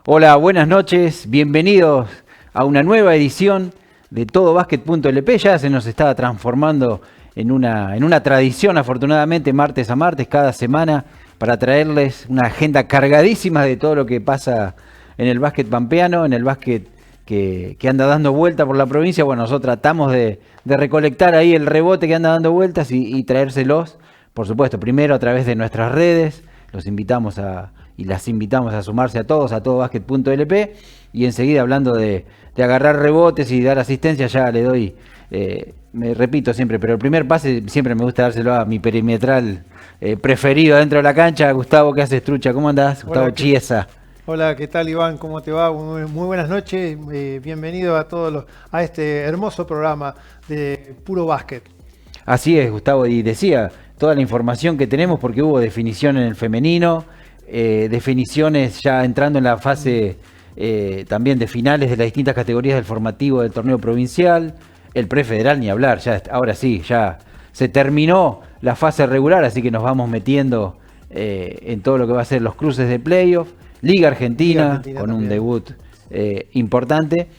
Hola, buenas noches, bienvenidos a una nueva edición de TodoBasket.lp. Ya se nos está transformando en una tradición, afortunadamente, martes a martes, cada semana, para traerles una agenda cargadísima de todo lo que pasa en el básquet pampeano, en el básquet que anda dando vuelta por la provincia. Bueno, nosotros tratamos de recolectar ahí el rebote que anda dando vueltas y traérselos, por supuesto, primero a través de nuestras redes. Los invitamos y las invitamos a sumarse a todos, a TodoBasket.lp, y enseguida, hablando de agarrar rebotes y dar asistencia, ya le doy, me repito siempre, pero el primer pase siempre me gusta dárselo a mi perimetral preferido dentro de la cancha, Gustavo. ¿Qué haces, trucha? ¿Cómo andás? Gustavo Chiesa. Hola, ¿qué tal, Iván? ¿Cómo te va? Muy buenas noches, bienvenido a a este hermoso programa de Puro Básquet. Así es, Gustavo, y decía toda la información que tenemos, porque hubo definición en el femenino, definiciones ya entrando en la fase también de finales de las distintas categorías del formativo del torneo provincial, el prefederal ni hablar, ya ahora sí, ya se terminó la fase regular, así que nos vamos metiendo en todo lo que va a ser los cruces de playoff, Liga Argentina con también un debut importante.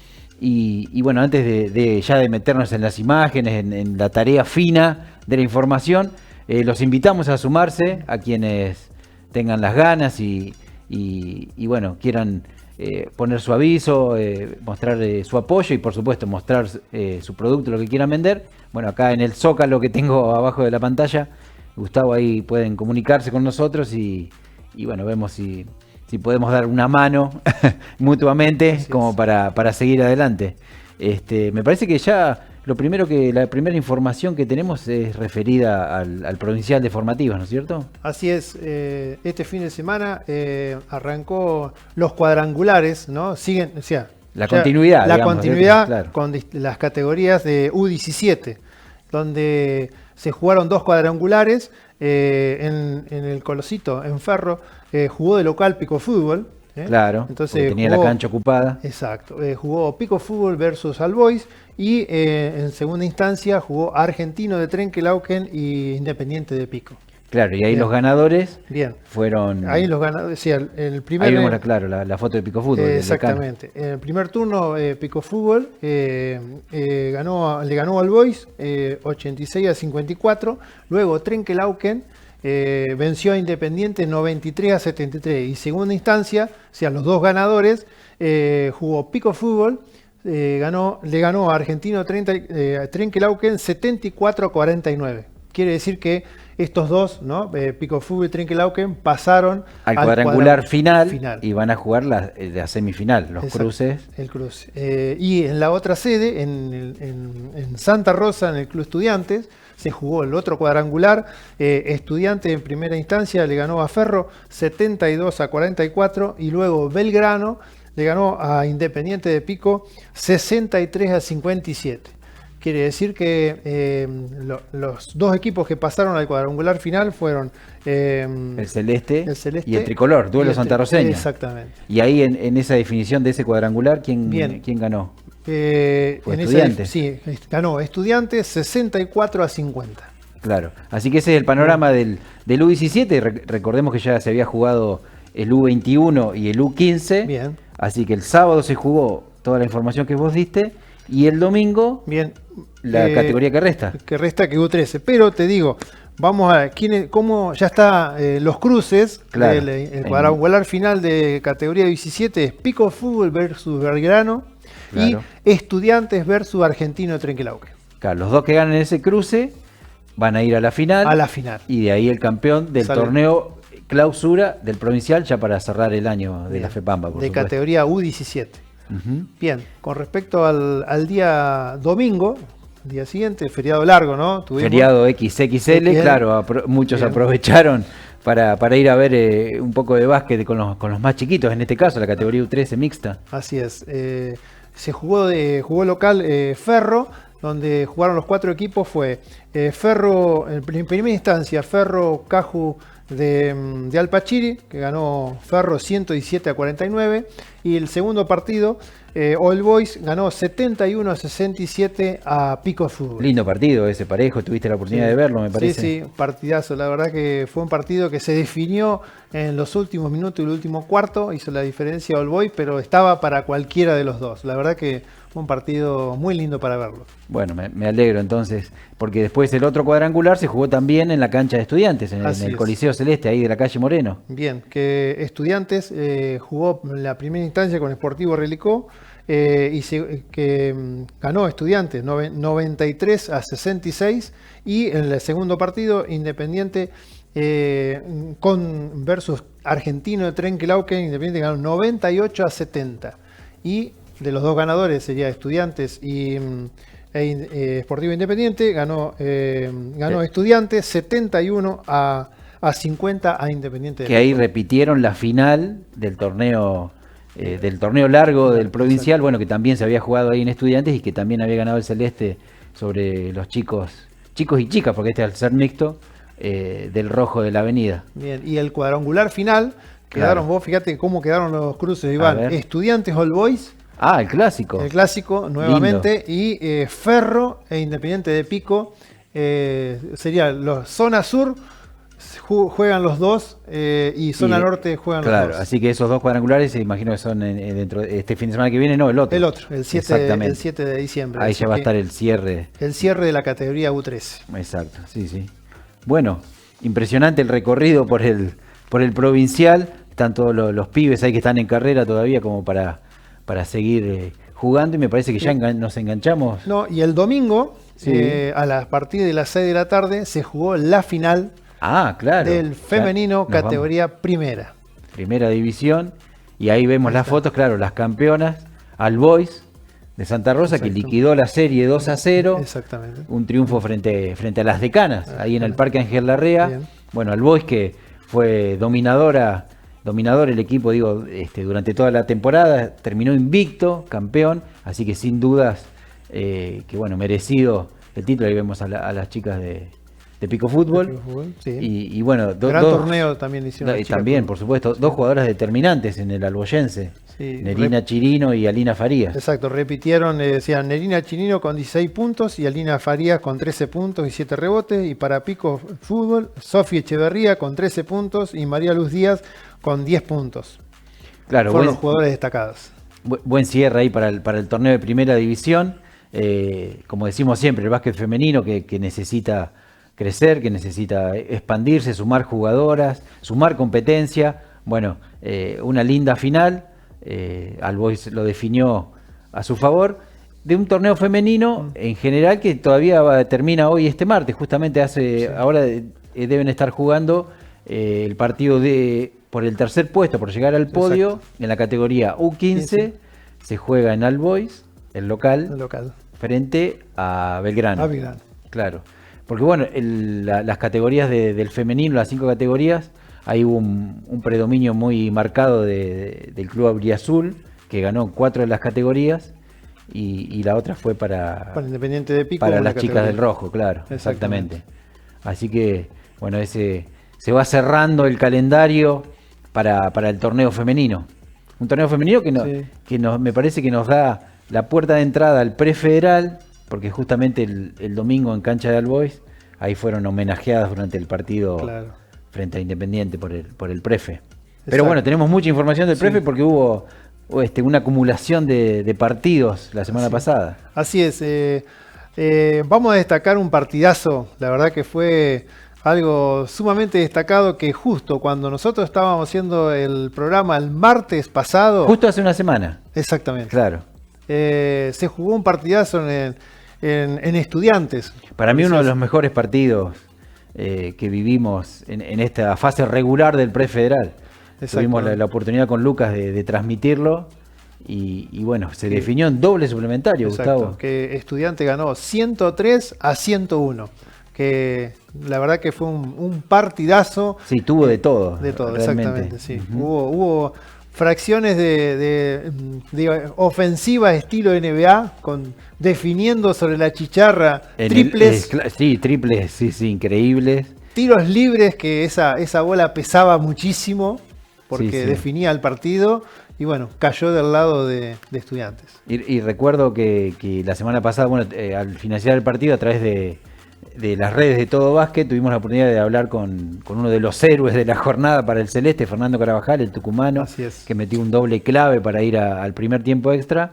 Y bueno, antes de meternos en las imágenes, en la tarea fina de la información, los invitamos a sumarse, a quienes tengan las ganas y bueno, quieran poner su aviso, mostrar su apoyo y por supuesto mostrar su producto, lo que quieran vender. Bueno, acá en el Zócalo que tengo abajo de la pantalla, Gustavo, ahí pueden comunicarse con nosotros y bueno, vemos si podemos dar una mano mutuamente como para seguir adelante. Me parece que ya la primera información que tenemos es referida al provincial de formativas, ¿no es cierto? Así es, este fin de semana arrancó los cuadrangulares, ¿no? Siguen, o sea, la continuidad, claro, con las categorías de U17, donde se jugaron dos cuadrangulares en el Colosito, en Ferro. Jugó de local Pico Fútbol. Claro, entonces tenía la cancha ocupada. Exacto, jugó Pico Fútbol versus All Boys y en segunda instancia jugó Argentino de Trenquelauquen y Independiente de Pico. Claro, y ahí los ganadores fueron... Ahí los ganadores, sí, el primer... Ahí vemos la foto de Pico Fútbol. Exactamente. En el primer turno, Pico Fútbol le ganó All Boys 86-54. Luego Trenquelauquen venció a Independiente 93-73. Y segunda instancia, o sea, los dos ganadores, jugó Pico Fútbol, le ganó a Argentino Trenquelauquen 74-49. Quiere decir que estos dos, ¿no? Pico Fútbol y Trenquelauquen, pasaron al cuadrangular final y van a jugar la semifinal, los cruces. El cruce. Y en la otra sede, en Santa Rosa, en el Club Estudiantes, se jugó el otro cuadrangular. Estudiantes en primera instancia le ganó a Ferro 72-44 y luego Belgrano le ganó a Independiente de Pico 63-57. Quiere decir que los dos equipos que pasaron al cuadrangular final fueron el celeste y el tricolor, duelo santarroceño. Exactamente. Y ahí en esa definición de ese cuadrangular, ¿quién ganó? Estudiantes. Sí, ganó Estudiantes 64-50. Claro, así que ese es el panorama del U17. Recordemos que ya se había jugado el U21 y el U15. Bien. Así que el sábado se jugó toda la información que vos diste y el domingo la categoría que resta. Que U13. Pero te digo, vamos a ver cómo ya está los cruces. Claro, el cuadrangular final de categoría 17 es Pico Fútbol versus Belgrano. Claro. Y Estudiantes versus Argentino Trenquelauquen. Claro, los dos que ganen ese cruce van a ir a la final. A la final. Y de ahí el campeón del torneo clausura del provincial, ya para cerrar el año de la FEPAMPA. De categoría U17. Bien, con respecto al día domingo, día siguiente, feriado largo, ¿no? Feriado XXL, claro, muchos aprovecharon para ir a ver un poco de básquet con los más chiquitos, en este caso la categoría U13 mixta. Así es. Se jugó local Ferro, donde jugaron los cuatro equipos. Fue Ferro, en primera instancia, Ferro Caju de Alpachiri, que ganó Ferro 117-49. Y el segundo partido All Boys ganó 71-67 a Pico Fútbol. Lindo partido ese, parejo, tuviste la oportunidad de verlo, me parece. Sí, partidazo. La verdad que fue un partido que se definió en los últimos minutos y el último cuarto. Hizo la diferencia All Boys, pero estaba para cualquiera de los dos. La verdad que fue un partido muy lindo para verlo. Bueno, me alegro entonces, porque después el otro cuadrangular se jugó también en la cancha de Estudiantes, en el Coliseo Celeste, ahí de la calle Moreno. Bien, que Estudiantes jugó en la primera instancia con Sportivo Relicó, que ganó Estudiantes 93-66, y en el segundo partido Independiente versus Argentino de Trenquelauquen, Independiente ganó 98-70, y de los dos ganadores sería Estudiantes y Sportivo Independiente, ganó Estudiantes 71-50 a Independiente. Que ahí repitieron la final del torneo largo del provincial, bueno, que también se había jugado ahí en Estudiantes y que también había ganado el Celeste sobre los chicos y chicas, porque este al ser mixto, del Rojo de la Avenida. Bien, y el cuadrangular final, quedaron, vos fíjate cómo quedaron los cruces, Iván. Estudiantes All Boys. Ah, el clásico. El clásico, nuevamente. Lindo. Y Ferro e Independiente de Pico. Sería los zona sur, juegan los dos, y zona norte juegan los dos. Claro, así que esos dos cuadrangulares se imagino que son dentro de este fin de semana que viene, no, el otro. El 7 de diciembre. Ahí ya va a estar el cierre. El cierre de la categoría U13. Exacto, sí. Bueno, impresionante el recorrido por el provincial. Están todos los pibes ahí que están en carrera todavía como para seguir jugando, y me parece que ya nos enganchamos. No, y el domingo, a partir de las 6 de la tarde, se jugó la final del femenino categoría primera. Primera división, y ahí vemos las fotos, las campeonas, All Boys de Santa Rosa, que liquidó la serie 2-0. Exactamente. Un triunfo frente a las decanas, ahí en el Parque Ángel Larrea. Bien. Bueno, All Boys que fue dominador el equipo, durante toda la temporada, terminó invicto, campeón, así que sin dudas, merecido el título. Ahí vemos a las chicas de Pico Fútbol. Sí. Y bueno, gran torneo también hicieron. También, por supuesto, dos jugadoras determinantes en el alboyense. Sí, Nerina Chirino y Alina Farías. Exacto, repitieron, decían Nerina Chirino con 16 puntos y Alina Farías con 13 puntos y 7 rebotes. Y para Pico Fútbol, Sofía Echeverría con 13 puntos y María Luz Díaz con 10 puntos. Claro, fueron los jugadores destacados. Buen cierre ahí para el torneo de primera división. Como decimos siempre, el básquet femenino que necesita crecer, que necesita expandirse, sumar jugadoras, sumar competencia. Bueno, una linda final. All Boys lo definió a su favor, de un torneo femenino en general que todavía termina hoy, este martes, justamente ahora deben estar jugando el partido por el tercer puesto, por llegar al podio. Exacto. En la categoría U15 se juega en All Boys, el local, frente a Belgrano. Claro, porque bueno, las categorías del femenino, las 5 categorías, ahí hubo un predominio muy marcado del Club Auriazul, que ganó 4 de las categorías, y la otra fue para Independiente de Pico, para las chicas del Rojo, claro, exactamente. Así que, bueno, se va cerrando el calendario para el torneo femenino. Un torneo femenino que me parece que nos da la puerta de entrada al prefederal, porque justamente el domingo en cancha de All Boys, ahí fueron homenajeadas durante el partido. Claro. Frente a Independiente por el prefe. Exacto. Pero bueno, tenemos mucha información del prefe porque hubo una acumulación de partidos la semana pasada. Así es. Vamos a destacar un partidazo. La verdad que fue algo sumamente destacado, que justo cuando nosotros estábamos haciendo el programa el martes pasado. Justo hace una semana. Exactamente. Claro. Se jugó un partidazo en Estudiantes. Para mí uno de los mejores partidos que vivimos en esta fase regular del prefederal. Tuvimos la oportunidad con Lucas de transmitirlo y bueno, se definió en doble suplementario. Exacto, Gustavo. Que Estudiante ganó 103-101, que la verdad que fue un partidazo. Sí, tuvo de todo. De todo, exactamente, sí. Hubo fracciones de ofensiva estilo NBA, definiendo sobre la chicharra triples. Triples, sí, increíbles. Tiros libres, que esa bola pesaba muchísimo, porque definía el partido. y bueno, cayó del lado de Estudiantes. Y recuerdo que la semana pasada, bueno, al finalizar el partido, a través de las redes de Todo Básquet, tuvimos la oportunidad de hablar con uno de los héroes de la jornada para el Celeste, Fernando Carabajal, el tucumano, que metió un doble clave para ir al primer tiempo extra.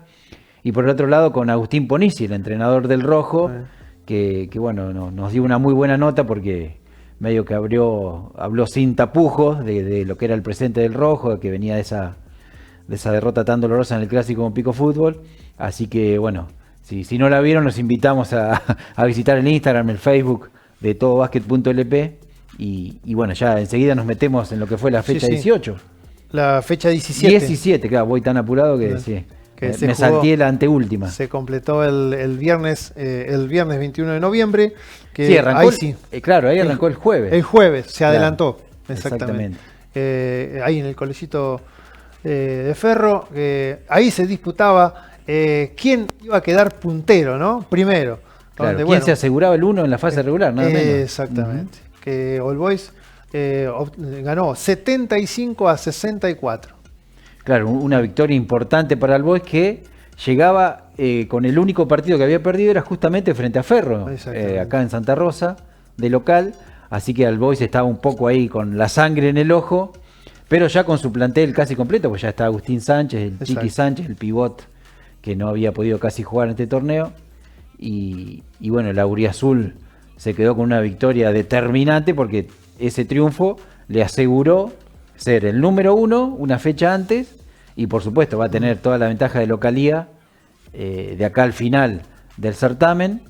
Y por el otro lado con Agustín Ponisi, el entrenador del Rojo, que bueno, nos dio una muy buena nota porque medio que habló sin tapujos de lo que era el presente del Rojo, que venía de esa derrota tan dolorosa en el Clásico con Pico Fútbol. Así que bueno, si no la vieron, los invitamos a visitar el Instagram, el Facebook de todobasket.lp y bueno, ya enseguida nos metemos en lo que fue la fecha 18. La fecha 17. 17, claro, voy tan apurado que sí. Que me salté la anteúltima. Se completó el viernes 21 de noviembre. Que sí, arrancó. Ahí claro, ahí arrancó el jueves. El jueves, se adelantó. Claro, exactamente. Ahí en el Colegiito de Ferro. Ahí se disputaba quién iba a quedar puntero, ¿no? Primero. Claro, ¿quién se aseguraba el 1 en la fase regular? Nada menos. Exactamente. Que All Boys ganó 75-64. Claro, una victoria importante para el Boys que llegaba con el único partido que había perdido era justamente frente a Ferro, acá en Santa Rosa, de local. Así que el Boys estaba un poco ahí con la sangre en el ojo, pero ya con su plantel casi completo, pues ya está Agustín Sánchez, el Chiqui Sánchez, el pivot que no había podido casi jugar en este torneo. Y bueno, el Auriazul se quedó con una victoria determinante porque ese triunfo le aseguró ser el número 1 una fecha antes y por supuesto va a tener toda la ventaja de localía de acá al final del certamen,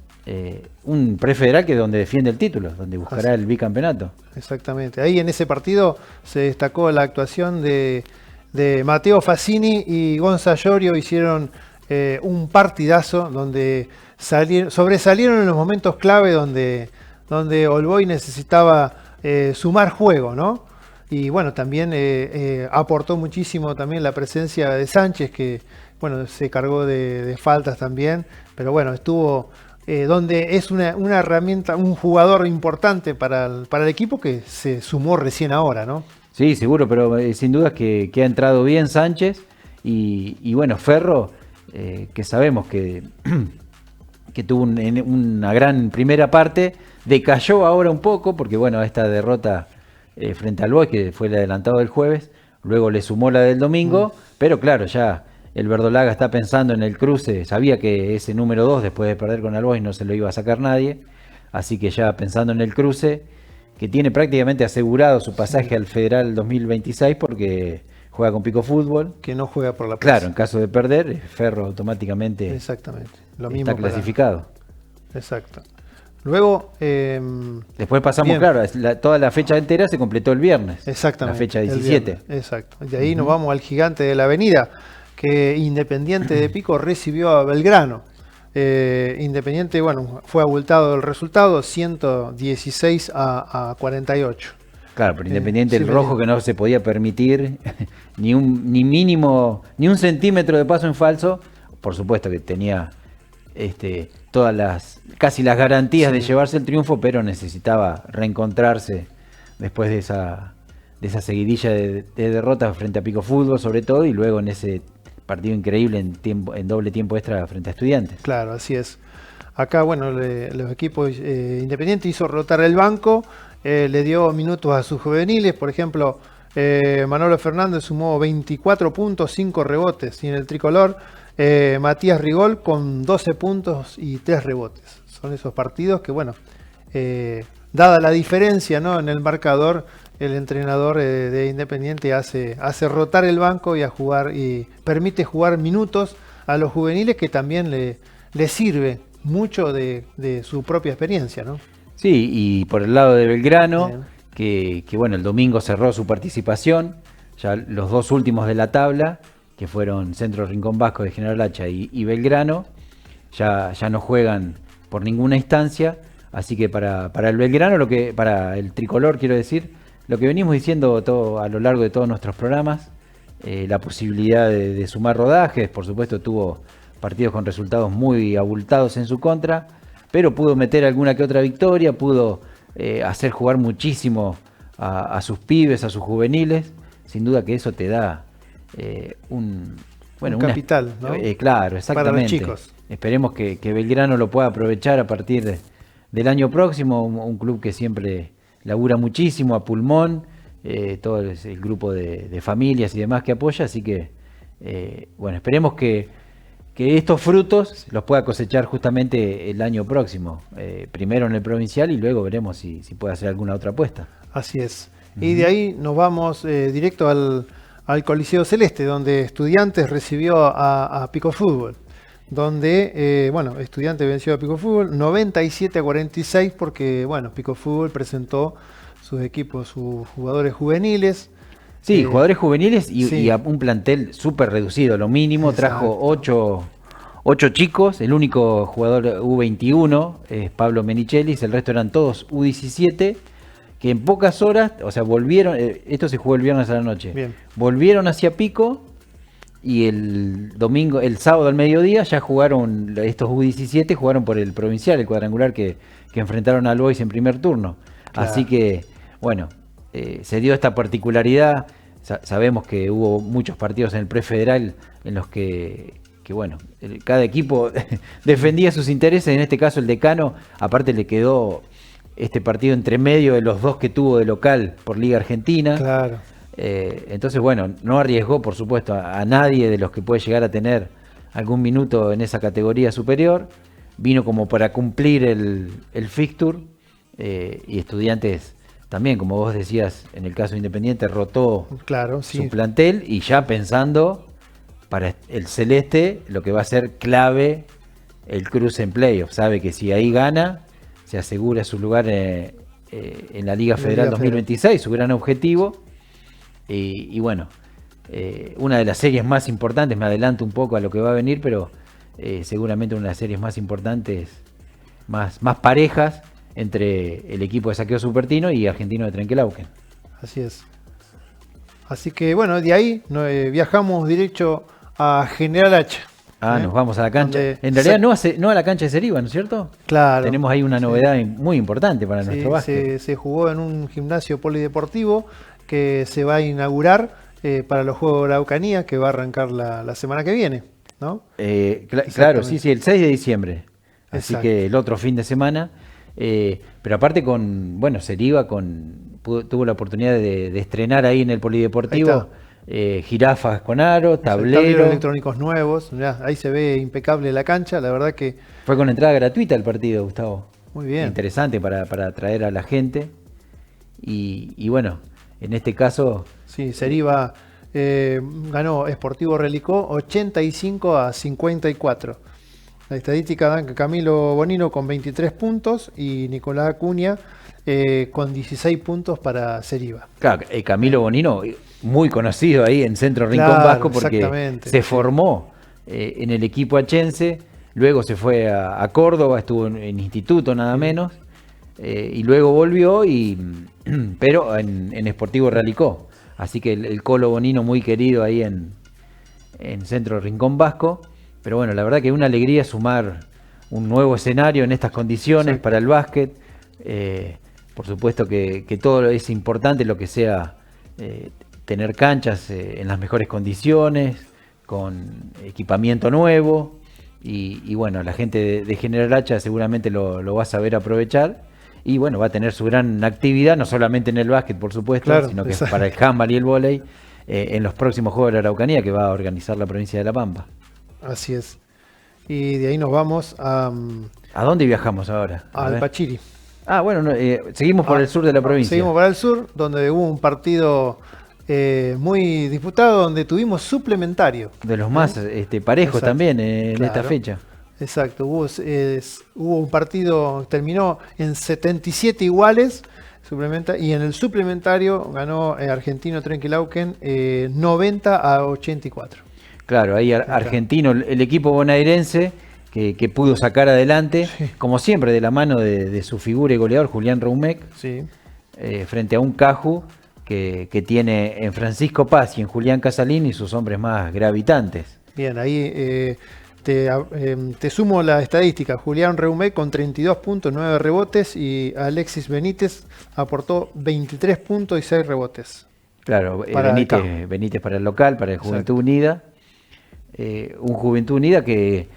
un prefederal que es donde defiende el título, donde buscará el bicampeonato. Exactamente, ahí en ese partido se destacó la actuación de Mateo Fassini y Gonza Llorio, hicieron un partidazo donde sobresalieron en los momentos clave donde All Boys necesitaba sumar juego, ¿no? Y bueno, también aportó muchísimo también la presencia de Sánchez, que bueno, se cargó de faltas también, pero bueno, estuvo donde es una herramienta, un jugador importante para el equipo que se sumó recién ahora, ¿no? Sí, seguro, pero sin duda que ha entrado bien Sánchez y bueno, Ferro, que sabemos que tuvo una gran primera parte, decayó ahora un poco porque bueno, esta derrota frente al Boys, que fue el adelantado del jueves, luego le sumó la del domingo, pero claro, ya el verdolaga está pensando en el cruce, sabía que ese número 2 después de perder con el Boys no se lo iba a sacar nadie, así que ya pensando en el cruce, que tiene prácticamente asegurado su pasaje al Federal 2026 porque juega con Pico Fútbol. Que no juega por la plaza. Claro, en caso de perder, Ferro automáticamente lo mismo está clasificado. Exacto. Luego... después pasamos, claro, toda la fecha entera se completó el viernes. Exactamente. La fecha 17. Exacto. De ahí nos vamos al gigante de la avenida, que Independiente de Pico recibió a Belgrano. Independiente, bueno, fue abultado el resultado, 116-48. Claro, pero Independiente el Rojo que no se podía permitir ni mínimo, ni un centímetro de paso en falso. Por supuesto que tenía casi las garantías de llevarse el triunfo, pero necesitaba reencontrarse después de esa seguidilla de derrotas frente a Pico Fútbol sobre todo, y luego en ese partido increíble en doble tiempo extra frente a Estudiantes. Claro, así es. Acá, bueno, los equipos Independiente hizo rotar el banco, le dio minutos a sus juveniles. Por ejemplo, Manolo Fernández sumó 24 puntos, 5 rebotes, y en el tricolor Matías Rigol con 12 puntos y 3 rebotes. Son esos partidos que, bueno, dada la diferencia, ¿no?, en el marcador, el entrenador de Independiente hace rotar el banco y permite jugar minutos a los juveniles, que también le sirve mucho de su propia experiencia, ¿no? Sí, y por el lado de Belgrano, que bueno, el domingo cerró su participación, ya los dos últimos de la tabla, que fueron Centro Rincón Vasco de General Hacha y Belgrano, ya no juegan por ninguna instancia, así que para el Belgrano, para el tricolor quiero decir, lo que venimos diciendo a lo largo de todos nuestros programas, la posibilidad de sumar rodajes. Por supuesto tuvo partidos con resultados muy abultados en su contra, pero pudo meter alguna que otra victoria, pudo hacer jugar muchísimo a sus pibes, a sus juveniles. Sin duda que eso te da un capital, ¿no? Claro, exactamente. Para los chicos. Esperemos que Belgrano lo pueda aprovechar a partir del año próximo, un club que siempre labura muchísimo a pulmón, todo el grupo de familias y demás que apoya, así que bueno, esperemos que estos frutos los pueda cosechar justamente el año próximo, primero en el provincial y luego veremos si puede hacer alguna otra apuesta. Así es. Y de ahí nos vamos directo al Coliseo Celeste, donde Estudiantes recibió a Pico Fútbol, donde, bueno, Estudiantes venció a Pico Fútbol 97-46 porque, bueno, Pico Fútbol presentó sus equipos, sus jugadores juveniles. Sí, jugadores juveniles y, sí. y a un plantel súper reducido, lo mínimo. Exacto. Trajo 8 chicos, el único jugador U21 es Pablo Menichelis, el resto eran todos U17, que en pocas horas, o sea, volvieron, esto se jugó el viernes a la noche, Bien. Volvieron hacia Pico y el sábado al mediodía ya jugaron, estos U17 jugaron por el provincial, el cuadrangular que enfrentaron al Boys en primer turno. Claro. Así que, bueno, se dio esta particularidad. Sabemos que hubo muchos partidos en el prefederal en los que bueno, cada equipo defendía sus intereses. En este caso el Decano, aparte le quedó este partido entre medio de los dos que tuvo de local por Liga Argentina. Claro. Entonces, bueno, no arriesgó, por supuesto, a nadie de los que puede llegar a tener algún minuto en esa categoría superior. Vino como para cumplir el fixture, y Estudiantes también, como vos decías, en el caso Independiente, rotó Claro, sí. su plantel y ya pensando para el Celeste lo que va a ser clave el cruce en playoff. Sabe que si ahí gana, se asegura su lugar en la Liga Federal 2026, su gran objetivo. Y bueno, una de las series más importantes, me adelanto un poco a lo que va a venir, pero seguramente una de las series más importantes, más parejas, entre el equipo de Saqueo Supertino y Argentino de Trenquelauquen. Así es. Así que bueno, de ahí viajamos directo a General Hacha. Nos vamos a la cancha. Donde en realidad no a la cancha de Seriba, ¿no es cierto? Claro. Tenemos ahí una novedad muy importante para nuestro básquet. Se jugó en un gimnasio polideportivo que se va a inaugurar para los Juegos de la Araucanía, que va a arrancar la semana que viene, ¿no? Claro, sí, el 6 de diciembre. Así Exacto. que el otro fin de semana. Pero aparte Seriba tuvo la oportunidad de estrenar ahí en el polideportivo jirafas con aro, tablero. Tableros electrónicos nuevos, mirá, ahí se ve impecable la cancha, la verdad que... Fue con entrada gratuita el partido, Gustavo. Muy bien. Interesante para atraer a la gente. Y bueno, en este caso... Sí, Seriba ganó Sportivo Relicó 85-54. La estadística dan que Camilo Bonino con 23 puntos y Nicolás Acuña con 16 puntos para Seriba. Claro, Camilo Bonino, muy conocido ahí en Centro Rincón Claro, Vasco, porque se formó en el equipo achense, luego se fue a Córdoba, estuvo en instituto nada menos, y luego volvió, pero en Sportivo Realicó. Así que el Colo Bonino muy querido ahí en Centro Rincón Vasco. Pero bueno, la verdad que es una alegría sumar un nuevo escenario en estas condiciones para el básquet. Por supuesto que todo es importante, lo que sea tener canchas en las mejores condiciones, con equipamiento nuevo. Y bueno, la gente de General Hacha seguramente lo va a saber aprovechar. Y bueno, va a tener su gran actividad, no solamente en el básquet, por supuesto, sino que para el handball y el vóley, en los próximos Juegos de la Araucanía que va a organizar la provincia de La Pampa. Así es. Y de ahí nos vamos a... ¿A dónde viajamos ahora? Al Pachiri. Bueno, seguimos por el sur de la provincia. Seguimos para el sur, donde hubo un partido muy disputado, donde tuvimos suplementario. De los más parejos también en esta fecha. Exacto, hubo un partido, terminó en 77 iguales, y en el suplementario ganó Argentino Trenquelauquen 90-84. Claro, ahí Argentino, el equipo bonaerense que pudo sacar adelante, como siempre, de la mano de su figura y goleador Julián Roumec, frente a un Caju que tiene en Francisco Paz y en Julián Casalín y sus hombres más gravitantes. Bien, ahí te sumo la estadística. Julián Roumec con 32 puntos, 9 rebotes, y Alexis Benítez aportó 23 puntos y 6 rebotes. Claro, para Benítez para el local, para el Juventud Exacto. Unida. Un Juventud Unida que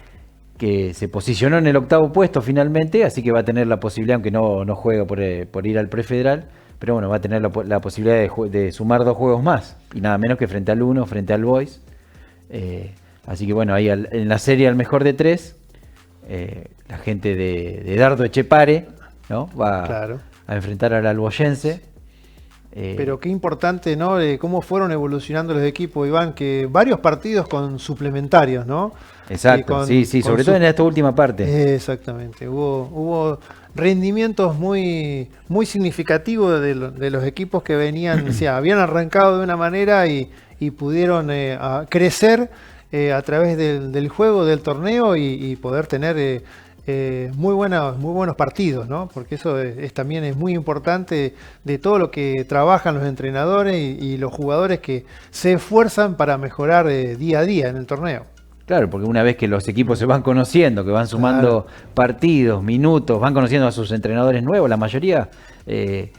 se posicionó en el octavo puesto finalmente, así que va a tener la posibilidad, aunque no juega por ir al prefederal, pero bueno, va a tener la posibilidad de sumar 2 juegos más, y nada menos que frente al Uno, frente al Boys. Así que bueno, ahí en la serie al mejor de 3, la gente de Dardo Echepare, ¿no? Va Claro. a enfrentar al Alboyense. Pero qué importante, ¿no? Cómo fueron evolucionando los equipos, Iván, que varios partidos con suplementarios, ¿no? Exacto, sí, sobre todo en esta última parte. Exactamente, hubo rendimientos muy significativos de los equipos que venían, o sea, habían arrancado de una manera y pudieron crecer a través del juego, del torneo y poder tener muy buenos partidos, ¿no? Porque eso también es muy importante de todo lo que trabajan los entrenadores y los jugadores que se esfuerzan para mejorar día a día en el torneo. Claro, porque una vez que los equipos se van conociendo, que van sumando partidos, minutos, van conociendo a sus entrenadores nuevos, la mayoría se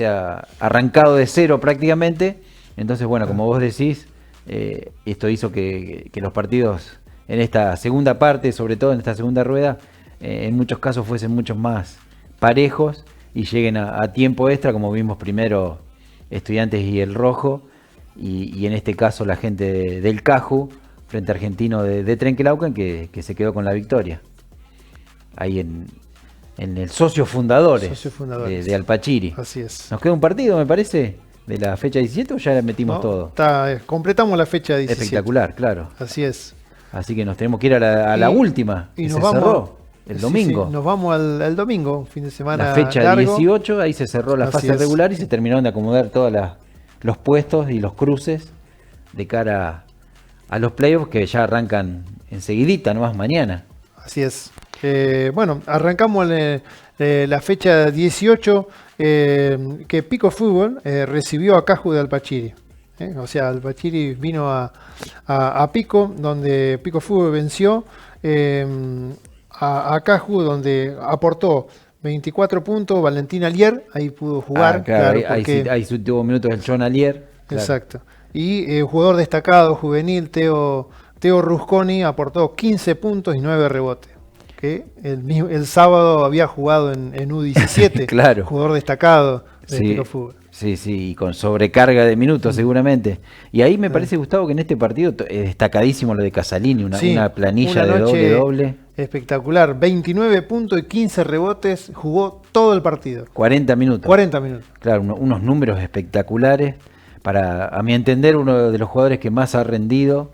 ha arrancado de cero prácticamente. Entonces, bueno, como vos decís, esto hizo que los partidos en esta segunda parte, sobre todo en esta segunda rueda, en muchos casos fuesen muchos más parejos y lleguen a tiempo extra, como vimos primero Estudiantes y el Rojo, y en este caso la gente del Caju, frente a Argentino de Trenquelauquen, que se quedó con la victoria. Ahí en el socio fundadores, de Alpachiri. Así es. Nos queda un partido, me parece, de la fecha 17, o ya metimos todo. Completamos la fecha 17. Espectacular, claro. Así es. Así que nos tenemos que ir a la última, y que nos se vamos, cerró el domingo. Sí, nos vamos al domingo, fin de semana la fecha largo. 18, ahí se cerró la fase regular y se terminaron de acomodar todos los puestos y los cruces de cara a los playoffs, que ya arrancan enseguidita, nomás mañana. Así es. Bueno, arrancamos la fecha 18, que Pico Fútbol recibió a Caju de Alpachiri. O sea, Alpachiri vino a Pico, donde Pico Fútbol venció a Caju, donde aportó 24 puntos. Valentín Alier, ahí pudo jugar. Claro, ahí tuvo minutos el John Alier. Claro. Exacto. Y jugador destacado juvenil, Teo Rusconi, aportó 15 puntos y 9 rebotes. Que el sábado había jugado en U17, claro. Jugador destacado de Pico Fútbol. Sí, y con sobrecarga de minutos seguramente. Y ahí me parece, Gustavo, que en este partido es destacadísimo lo de Casalini, una planilla de doble. Espectacular, 29 puntos y 15 rebotes, jugó todo el partido. 40 minutos. 40 minutos. Claro, unos números espectaculares. A mi entender, uno de los jugadores que más ha rendido.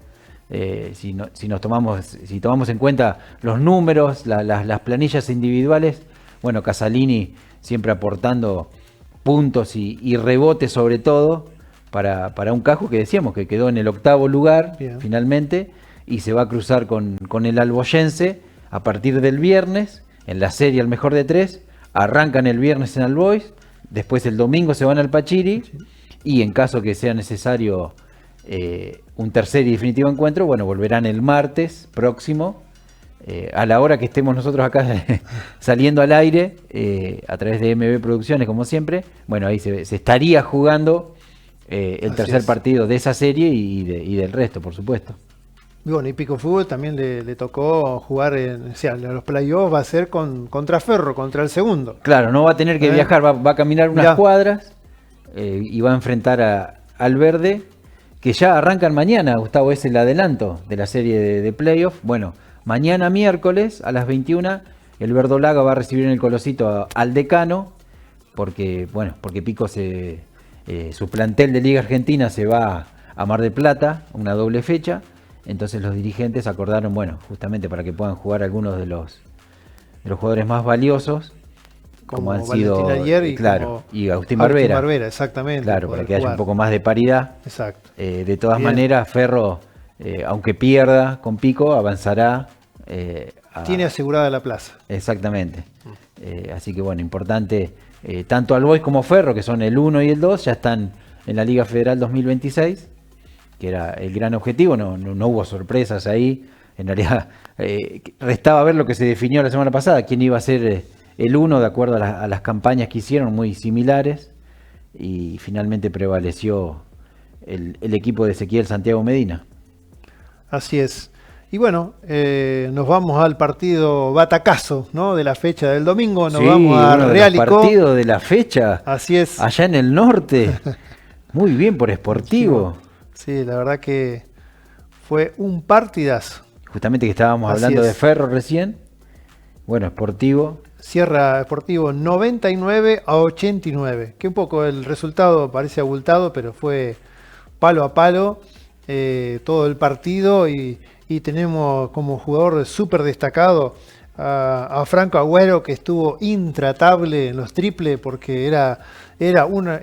Si tomamos en cuenta los números, las planillas individuales, bueno, Casalini siempre aportando puntos y rebotes sobre todo para un Caju que decíamos que quedó en el 8º lugar. Bien. Finalmente, y se va a cruzar con el Alboyense a partir del viernes en la serie al mejor de 3. Arrancan el viernes en Albois, después el domingo se van al Pachiri, sí. Y en caso que sea necesario un tercer y definitivo encuentro, bueno, volverán el martes próximo, a la hora que estemos nosotros acá saliendo al aire, a través de MB Producciones, como siempre. Bueno, ahí se estaría jugando el tercer partido de esa serie y del resto, por supuesto. Y bueno, y Pico Fútbol también le tocó jugar, o sea, los playoffs va a ser contra Ferro, contra el segundo. Claro, no va a tener que viajar, va a caminar unas cuadras y va a enfrentar al Verde, que ya arrancan mañana. Gustavo, es el adelanto de la serie de playoff. Bueno, mañana miércoles a las 21 el Verdolaga va a recibir en el Colosito al Decano, porque Pico su plantel de Liga Argentina se va a Mar del Plata, una doble fecha. Entonces los dirigentes acordaron, bueno, justamente para que puedan jugar algunos de los jugadores más valiosos, como han sido ayer y Agustín Barbera. Barbera, exactamente. Claro, para que haya un poco más de paridad. Exacto. De todas maneras, Ferro, aunque pierda con Pico, avanzará. Tiene asegurada la plaza. Exactamente. Así que bueno, importante, tanto Albois como Ferro, que son el 1 y el 2, ya están en la Liga Federal 2026, que era el gran objetivo. No hubo sorpresas ahí. En realidad, restaba ver lo que se definió la semana pasada, quién iba a ser el 1 de acuerdo a las campañas que hicieron, muy similares. y finalmente prevaleció el equipo de Ezequiel Santiago Medina. Así es. Y bueno, nos vamos al partido batacazo, ¿no?, de la fecha del domingo. Nos vamos a Realico. El partido de la fecha. Así es. Allá en el norte. Muy bien por Sportivo. Sí, la verdad que fue un partidazo. Justamente que estábamos hablando de Ferro recién. Bueno, Sportivo. Cierra Sportivo 99-89. Que un poco el resultado parece abultado, pero fue palo a palo todo el partido. Y tenemos como jugador súper destacado a Franco Agüero, que estuvo intratable en los triples porque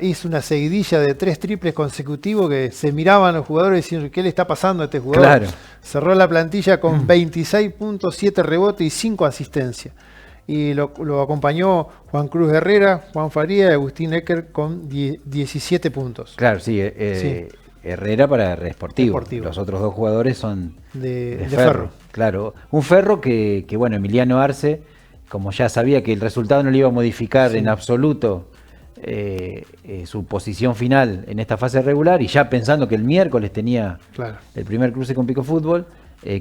hizo una seguidilla de 3 triples consecutivos que se miraban los jugadores diciendo ¿qué le está pasando a este jugador? Claro. Cerró la plantilla con 26.7 rebotes y 5 asistencias. Y lo acompañó Juan Cruz Herrera, Juan Faría y Agustín Ecker con 17 puntos. Claro, sí. Herrera para Sportivo. Los otros 2 jugadores son de Ferro. Claro, un Ferro que bueno, Emiliano Arce, como ya sabía que el resultado no le iba a modificar en absoluto su posición final en esta fase regular, y ya pensando que el miércoles tenía el primer cruce con Pico Fútbol,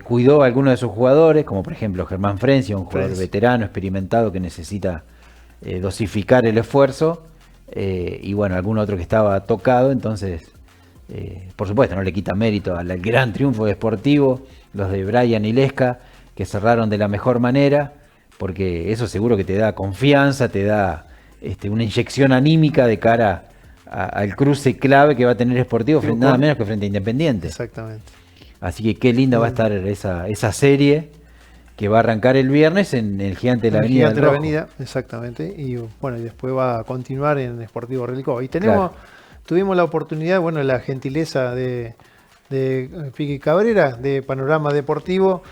cuidó a algunos de sus jugadores, como por ejemplo Germán Frencia, un jugador veterano, experimentado, que necesita dosificar el esfuerzo, y bueno, algún otro que estaba tocado. Entonces, por supuesto, no le quita mérito al gran triunfo de Sportivo, los de Brian y Lesca, que cerraron de la mejor manera, porque eso seguro que te da confianza, te da una inyección anímica de cara al cruce clave que va a tener Sportivo, nada menos que frente a Independiente. Exactamente. Así que qué linda va a estar esa serie que va a arrancar el viernes en el Gigante de la Avenida. Gigante de la Avenida, exactamente. Y bueno, y después va a continuar en Sportivo Relicó. Y tuvimos la oportunidad, bueno, la gentileza de Piqui Cabrera, de Panorama Deportivo,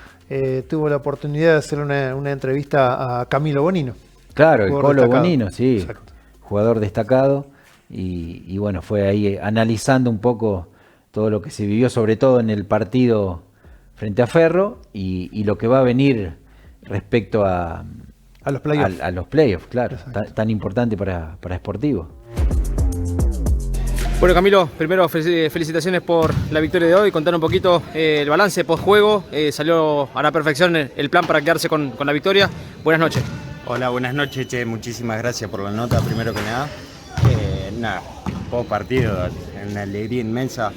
tuvo la oportunidad de hacer una entrevista a Camilo Bonino. Claro, el Colo Bonino, sí. Exacto. Jugador destacado. Y bueno, fue ahí analizando un poco todo lo que se vivió, sobre todo en el partido frente a Ferro, y lo que va a venir respecto a los playoffs. A los playoffs, claro, tan importante para Sportivo. Bueno, Camilo, primero felicitaciones por la victoria de hoy. Contar un poquito el balance post-juego. Salió a la perfección el plan para quedarse con la victoria. Buenas noches. Hola, buenas noches, Che. Muchísimas gracias por la nota, primero que nada. Post partido, una alegría inmensa.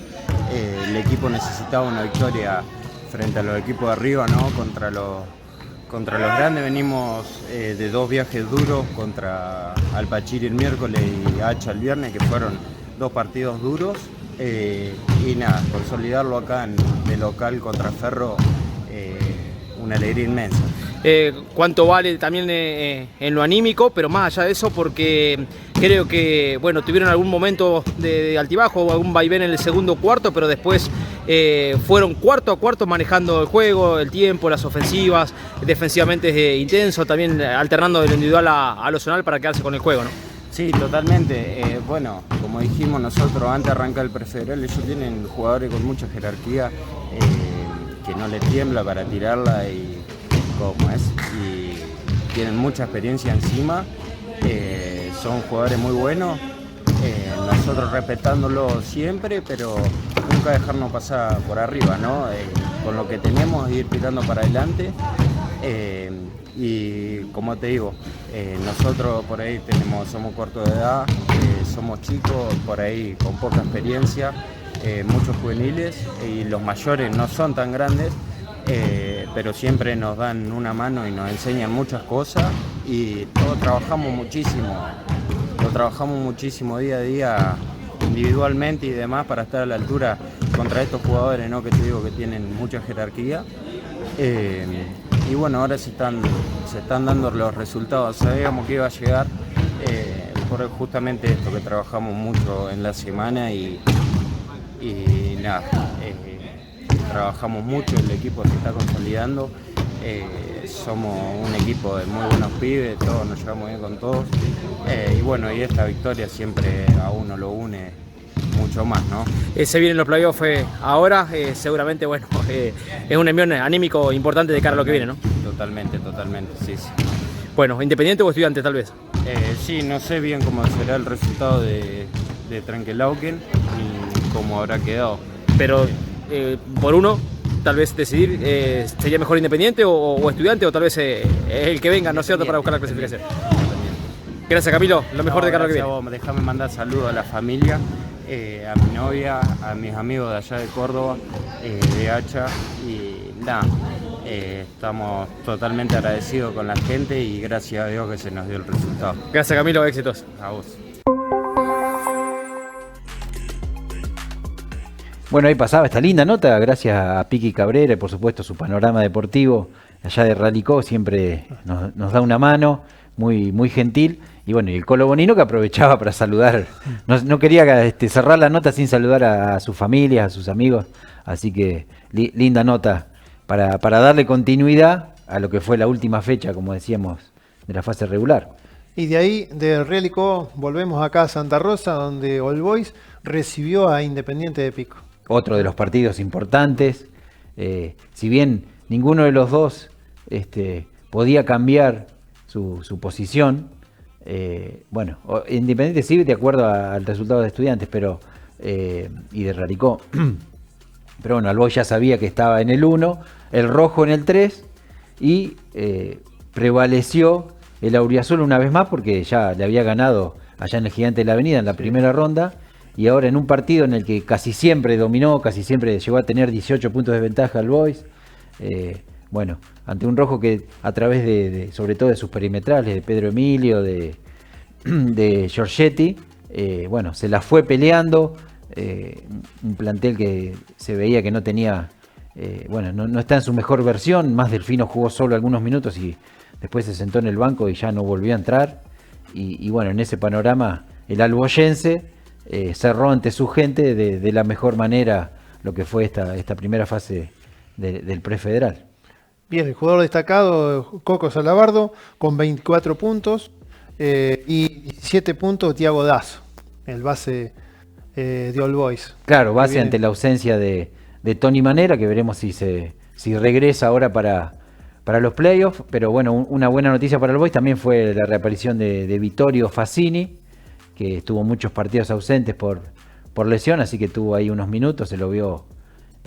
El equipo necesitaba una victoria frente a los equipos de arriba, ¿no? Contra los grandes. Venimos de 2 viajes duros contra Alpachiri el miércoles y Hacha el viernes, que fueron 2 partidos duros. Y nada, consolidarlo acá de local contra Ferro, una alegría inmensa. ¿Cuánto vale también en lo anímico? Pero más allá de eso, porque creo que bueno, tuvieron algún momento de altibajo o algún vaivén en el segundo cuarto, pero después fueron cuarto a cuarto manejando el juego, el tiempo, las ofensivas, defensivamente intenso, también alternando de lo individual a lo zonal para quedarse con el juego, ¿no? Sí, totalmente. Bueno, como dijimos nosotros antes de arrancar el prefederal, ellos tienen jugadores con mucha jerarquía, que no les tiembla para tirarla y tienen mucha experiencia encima. Son jugadores muy buenos, nosotros respetándolo siempre, pero nunca dejarnos pasar por arriba, ¿no? Con lo que tenemos, ir tirando para adelante. Y como te digo, nosotros por ahí somos cortos de edad, somos chicos por ahí con poca experiencia, muchos juveniles, y los mayores no son tan grandes, pero siempre nos dan una mano y nos enseñan muchas cosas, y todos trabajamos muchísimo día a día individualmente y demás para estar a la altura contra estos jugadores, ¿no? Que te digo que tienen mucha jerarquía. Y bueno, ahora se están dando los resultados. Sabíamos que iba a llegar por justamente esto, que trabajamos mucho en la semana y nada, trabajamos mucho, el equipo se está consolidando. Somos un equipo de muy buenos pibes, todos nos llevamos bien con todos. Y bueno, y esta victoria siempre a uno lo une mucho más, ¿no? Se vienen los playoffs ahora, seguramente, bueno, es un envío anímico importante de cara a lo que viene, ¿no? Totalmente, sí. Bueno, ¿Independiente o Estudiantes tal vez? Sí, no sé bien cómo será el resultado de de Trenkelauken y cómo habrá quedado. Pero por uno, tal vez decidir, ¿sería mejor Independiente o Estudiante, o tal vez el que venga, ¿no es cierto?, para buscar la clasificación. Gracias, Camilo, lo mejor de cara a lo que viene. Déjame mandar saludos a la familia, a mi novia, a mis amigos de allá de Córdoba, de Hacha, y nada, estamos totalmente agradecidos con la gente y gracias a Dios que se nos dio el resultado. Gracias, Camilo, éxitos. A vos. Bueno, ahí pasaba esta linda nota, gracias a Piqui Cabrera y por supuesto su panorama deportivo allá de Ralicó, siempre nos da una mano, muy gentil. Y bueno, y el Colo Bonino que aprovechaba para saludar, no quería cerrar la nota sin saludar a sus familias, a sus amigos, así que linda nota para darle continuidad a lo que fue la última fecha, como decíamos, de la fase regular. Y de ahí, de Realicó, volvemos acá a Santa Rosa, donde All Boys recibió a Independiente de Pico. Otro de los partidos importantes, si bien ninguno de los dos podía cambiar su posición, bueno, Independiente sí, de acuerdo al resultado de Estudiantes, pero y de Ralicó. Pero bueno, All Boys ya sabía que estaba en el 1, el rojo en el 3 y prevaleció el auriazul una vez más porque ya le había ganado allá en el Gigante de la Avenida en la primera ronda y ahora en un partido en el que casi siempre dominó, casi siempre llegó a tener 18 puntos de ventaja All Boys. Bueno, ante un rojo que a través de sobre todo de sus perimetrales, de Pedro Emilio, de Giorgetti, bueno, se la fue peleando, un plantel que se veía que no tenía, bueno, no está en su mejor versión, más Delfino jugó solo algunos minutos y después se sentó en el banco y ya no volvió a entrar, y bueno, en ese panorama el alboyense cerró ante su gente de la mejor manera lo que fue esta primera fase del prefederal. Bien, el jugador destacado, Coco Salabardo, con 24 puntos y 17 puntos Thiago Dazo, el base de All Boys. Claro, base ante la ausencia de Tony Manera, que veremos si regresa ahora para los playoffs, pero bueno, una buena noticia para All Boys también fue la reaparición de Vittorio Fassini, que estuvo muchos partidos ausentes por lesión, así que tuvo ahí unos minutos, se lo vio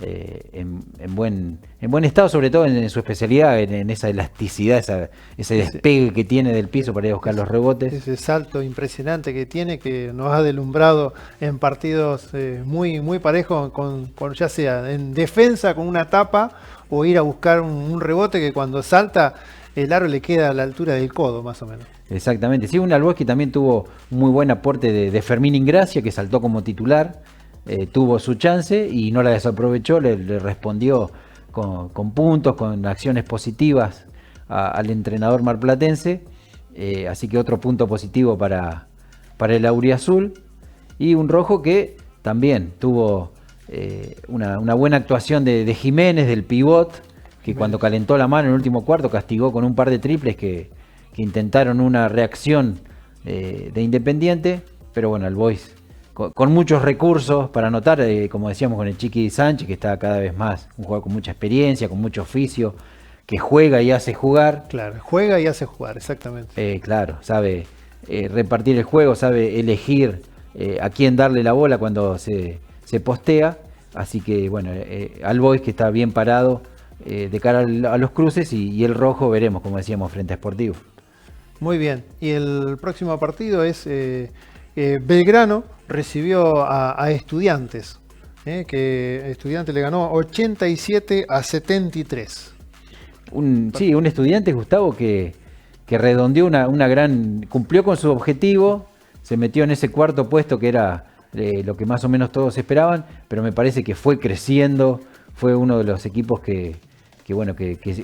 en buen estado, sobre todo en su especialidad, en esa elasticidad, ese despegue que tiene del piso para ir a buscar los rebotes. Ese salto impresionante que tiene, que nos ha deslumbrado en partidos muy parejos, con ya sea en defensa con una tapa o ir a buscar un rebote que cuando salta el aro le queda a la altura del codo más o menos. Exactamente, sí, un All Boys que también tuvo un muy buen aporte de Fermín Ingracia, que saltó como titular. Tuvo su chance y no la desaprovechó, le respondió con puntos, con acciones positivas al entrenador marplatense, así que otro punto positivo para el auriazul, y un rojo que también tuvo una buena actuación de Jiménez, del pivot, que cuando calentó la mano en el último cuarto castigó con un par de triples que intentaron una reacción de Independiente, pero bueno, el Boys con muchos recursos para anotar, como decíamos con el Chiqui Sánchez, que está cada vez más, un jugador con mucha experiencia, con mucho oficio, que juega y hace jugar. Claro, juega y hace jugar, exactamente. Claro, sabe repartir el juego, sabe elegir a quién darle la bola cuando se postea, así que bueno, All Boys que está bien parado de cara a los cruces y el rojo veremos, como decíamos, frente a Sportivo. Muy bien, y el próximo partido es Belgrano recibió a Estudiantes, que Estudiantes le ganó 87-73. Sí, un Estudiantes, Gustavo, que redondeó una gran... cumplió con su objetivo, se metió en ese cuarto puesto que era lo que más o menos todos esperaban, pero me parece que fue creciendo, fue uno de los equipos que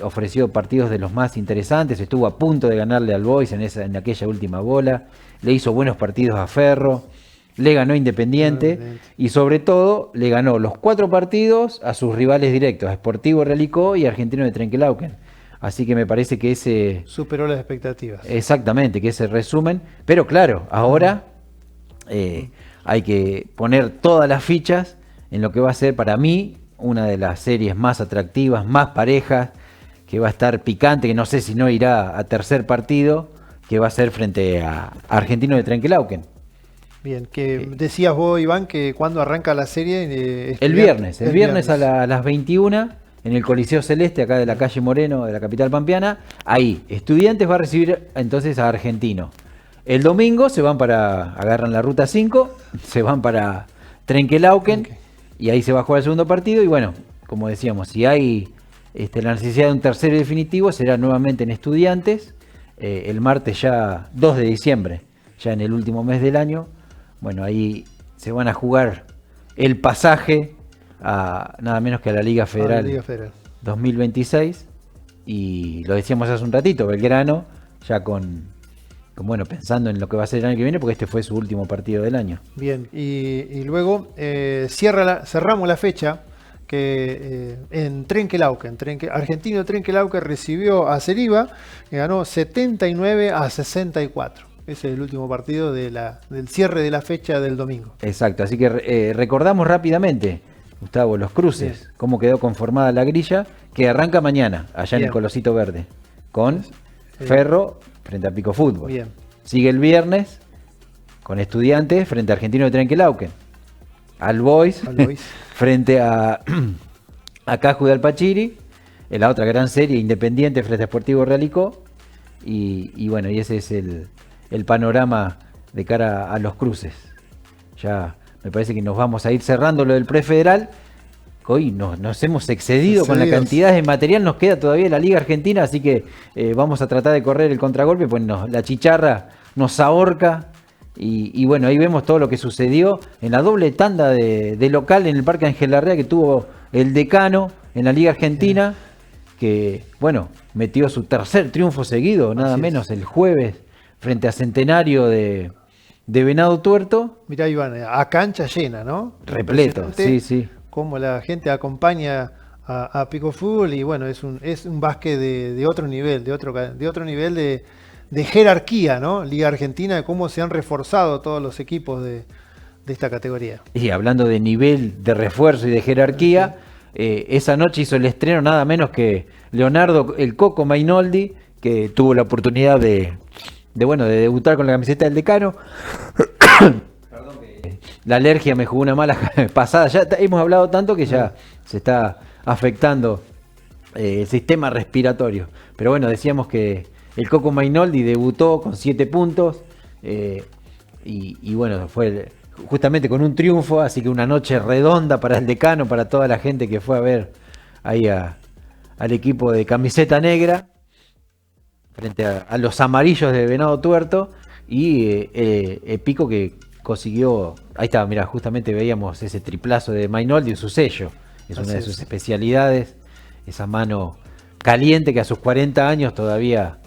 ofreció partidos de los más interesantes, estuvo a punto de ganarle al Boys en aquella última bola, le hizo buenos partidos a Ferro, le ganó Independiente y sobre todo le ganó los 4 partidos a sus rivales directos, a Sportivo Realicó y Argentino de Trenkelauken. Así que me parece que ese... superó las expectativas. Exactamente, que ese resumen. Pero claro, ahora hay que poner todas las fichas en lo que va a ser para mí una de las series más atractivas, más parejas, que va a estar picante, que no sé si no irá a tercer partido, que va a ser frente a Argentino de Trenkelauken. Bien, que decías vos, Iván, que cuando arranca la serie... el viernes a las 21 en el Coliseo Celeste, acá de la calle Moreno, de la capital pampeana. Ahí, Estudiantes va a recibir entonces a Argentino. El domingo agarran la ruta 5, se van para Trenquelauquen, y ahí se va a jugar el segundo partido. Y bueno, como decíamos, si hay la necesidad de un tercero definitivo, será nuevamente en Estudiantes, el martes ya 2 de diciembre, ya en el último mes del año. Bueno, ahí se van a jugar el pasaje a nada menos que a la Liga Federal, 2026. Y lo decíamos hace un ratito, Belgrano ya pensando en lo que va a ser el año que viene, porque este fue su último partido del año. Bien, y luego cerramos la fecha que en Trenquelauquen. Argentino Trenquelauquen recibió a Ceriba, que ganó 79-64. Ese es el último partido del cierre de la fecha del domingo. Exacto, así que recordamos rápidamente, Gustavo, los cruces, bien, cómo quedó conformada la grilla, que arranca mañana, allá bien, en el Colosito Verde, con Ferro frente a Pico Fútbol. Bien. Sigue el viernes con Estudiantes frente a Argentino de Trenquelauquen. All Boys frente a Caju de Alpachiri, en la otra gran serie, Independiente frente a Sportivo Realicó. Y bueno, y ese es el panorama de cara a los cruces. Ya me parece que nos vamos a ir cerrando lo del prefederal. Hoy nos hemos excedido con la cantidad de material, nos queda todavía la Liga Argentina, así que vamos a tratar de correr el contragolpe, pues la chicharra nos ahorca. Y bueno, ahí vemos todo lo que sucedió en la doble tanda de local en el Parque Ángel Larrea que tuvo el Decano en la Liga Argentina, que bueno, metió su tercer triunfo seguido, nada menos el jueves, frente a Centenario de Venado Tuerto. Mirá, Iván, a cancha llena, ¿no? Repleto, sí. Cómo la gente acompaña a Pico Fútbol, y bueno, es un básquet de otro nivel, de otro nivel de jerarquía, ¿no? Liga Argentina, de cómo se han reforzado todos los equipos de esta categoría. Y hablando de nivel de refuerzo y de jerarquía, esa noche hizo el estreno nada menos que Leonardo el Coco Mainoldi, que tuvo la oportunidad de debutar con la camiseta del Decano. La alergia me jugó una mala pasada. Ya hemos hablado tanto que ya se está afectando el sistema respiratorio. Pero bueno, decíamos que el Coco Mainoldi debutó con 7 puntos. Y bueno, fue justamente con un triunfo. Así que una noche redonda para el Decano, para toda la gente que fue a ver ahí al equipo de camiseta negra, frente a los amarillos de Venado Tuerto. Y Pico que consiguió, ahí estaba, mira, justamente veíamos ese triplazo de Mainoldi en su sello, es una de sus especialidades, esa mano caliente que a sus 40 años todavía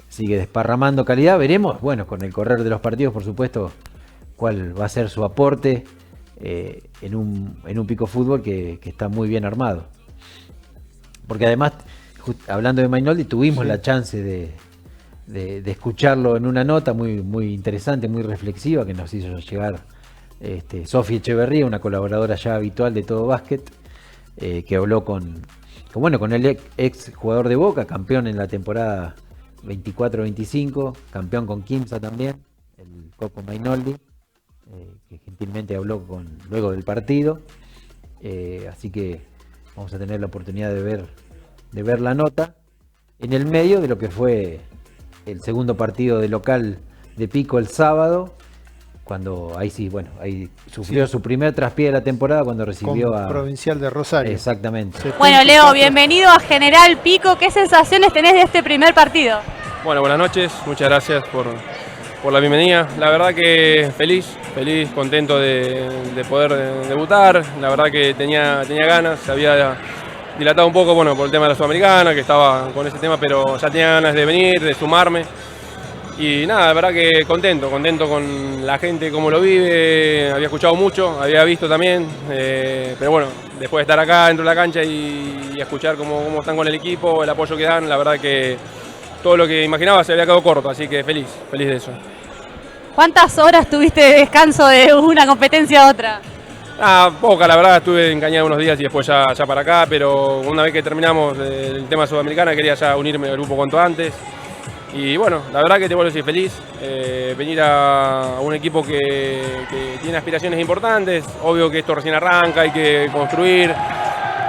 sigue desparramando calidad. Veremos, bueno, con el correr de los partidos, por supuesto, cuál va a ser su aporte en un Pico Fútbol que está muy bien armado. Porque además, hablando de Mainoldi, tuvimos la chance de escucharlo en una nota muy interesante, muy reflexiva, que nos hizo llegar Sofía Echeverría, una colaboradora ya habitual de Todo Básquet, que habló con el ex jugador de Boca, campeón en la temporada 24-25, campeón con Quimsa también, el Coco Mainoldi, que gentilmente habló luego del partido. Así que vamos a tener la oportunidad de ver la nota en el medio de lo que fue el segundo partido de local de Pico el sábado, cuando ahí sufrió su primer traspié de la temporada cuando recibió a Provincial de Rosario. Exactamente. Bueno, Leo, bienvenido a General Pico. ¿Qué sensaciones tenés de este primer partido? Bueno, buenas noches, muchas gracias por la bienvenida. La verdad que feliz, contento de poder debutar. La verdad que tenía ganas, se había dilatado un poco, por el tema de la Sudamericana, que estaba con ese tema, pero ya tenía ganas de venir, de sumarme. Y nada, la verdad que contento con la gente, cómo lo vive. Había escuchado mucho, había visto también, pero bueno, después de estar acá dentro de la cancha y escuchar cómo están con el equipo, el apoyo que dan, la verdad que todo lo que imaginaba se había quedado corto, así que feliz de eso. ¿Cuántas horas tuviste de descanso de una competencia a otra? Poca, la verdad, estuve engañado unos días y después ya para acá, pero una vez que terminamos el tema Sudamericana quería ya unirme al grupo cuanto antes. Y bueno, la verdad que te vuelvo a decir feliz, venir a un equipo que tiene aspiraciones importantes, obvio que esto recién arranca, hay que construir.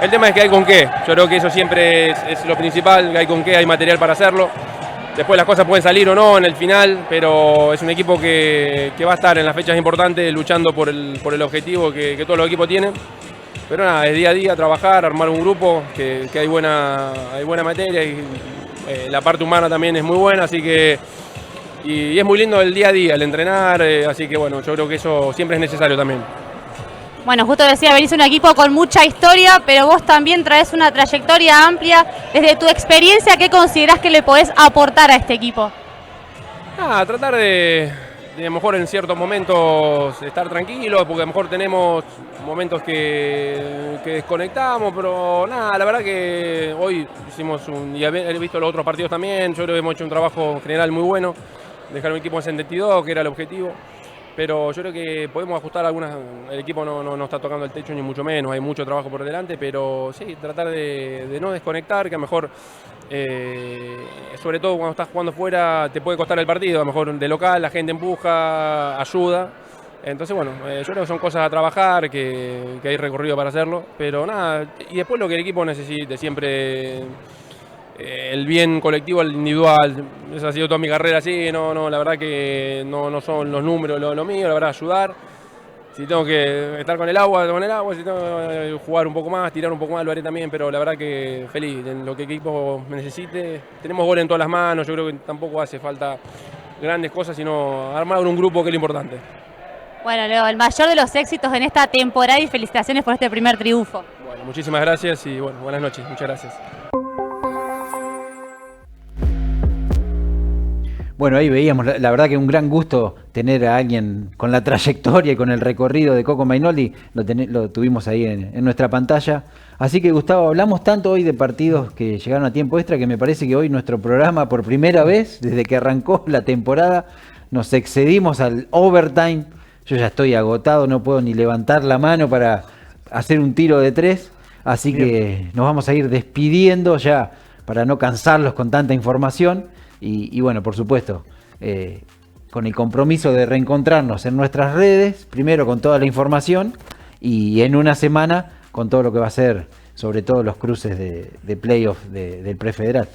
El tema es que hay con qué, yo creo que eso siempre es lo principal, que hay con qué, hay material para hacerlo. Después las cosas pueden salir o no en el final, pero es un equipo que va a estar en las fechas importantes luchando por el objetivo que todos los equipos tienen. Pero nada, es día a día trabajar, armar un grupo, que hay buena materia y la parte humana también es muy buena, así que y es muy lindo el día a día, el entrenar, así que bueno, yo creo que eso siempre es necesario también. Bueno, justo decía, venís un equipo con mucha historia, pero vos también traes una trayectoria amplia. Desde tu experiencia, ¿qué considerás que le podés aportar a este equipo? Tratar de a lo mejor en ciertos momentos estar tranquilos, porque a lo mejor tenemos momentos que desconectamos, pero nada, la verdad que hoy hicimos y he visto los otros partidos también, yo creo que hemos hecho un trabajo general muy bueno, dejar un equipo en 72, que era el objetivo. Pero yo creo que podemos ajustar algunas, el equipo no está tocando el techo ni mucho menos, hay mucho trabajo por delante, pero sí, tratar de no desconectar, que a lo mejor, sobre todo cuando estás jugando fuera, te puede costar el partido, a lo mejor de local la gente empuja, ayuda, entonces bueno, yo creo que son cosas a trabajar, que hay recorrido para hacerlo, pero nada, y después lo que el equipo necesite, siempre el bien colectivo al individual, esa ha sido toda mi carrera así, la verdad que no son los números lo mío, la verdad ayudar, si tengo que estar con el agua, si tengo que jugar un poco más, tirar un poco más, lo haré también, pero la verdad que feliz en lo que el equipo necesite, tenemos gol en todas las manos, yo creo que tampoco hace falta grandes cosas, sino armar un grupo que es lo importante. Bueno, Leo, el mayor de los éxitos en esta temporada y felicitaciones por este primer triunfo. Bueno, muchísimas gracias y bueno, buenas noches, muchas gracias. Bueno, ahí veíamos, la verdad que un gran gusto tener a alguien con la trayectoria y con el recorrido de Coco Mainoldi, lo tuvimos ahí en nuestra pantalla. Así que Gustavo, hablamos tanto hoy de partidos que llegaron a tiempo extra que me parece que hoy nuestro programa por primera vez, desde que arrancó la temporada, nos excedimos al overtime. Yo ya estoy agotado, no puedo ni levantar la mano para hacer un tiro de 3, así que nos vamos a ir despidiendo ya para no cansarlos con tanta información. Y bueno, por supuesto, con el compromiso de reencontrarnos en nuestras redes, primero con toda la información y en una semana con todo lo que va a ser, sobre todo los cruces de playoff del prefederal.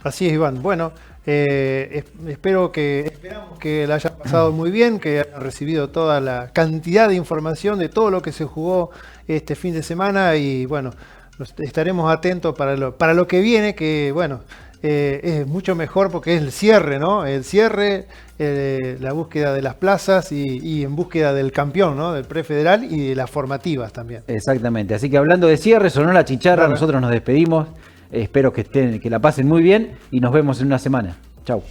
Así es, Iván. Bueno, esperamos que la hayan pasado muy bien, que hayan recibido toda la cantidad de información de todo lo que se jugó este fin de semana y bueno, estaremos atentos para lo que viene, que bueno, es mucho mejor porque es el cierre, ¿no? El cierre, la búsqueda de las plazas y en búsqueda del campeón, ¿no? Del prefederal y de las formativas también. Exactamente. Así que hablando de cierre, sonó la chicharra, Claro. Nosotros nos despedimos. Espero que la pasen muy bien y nos vemos en una semana. Chau.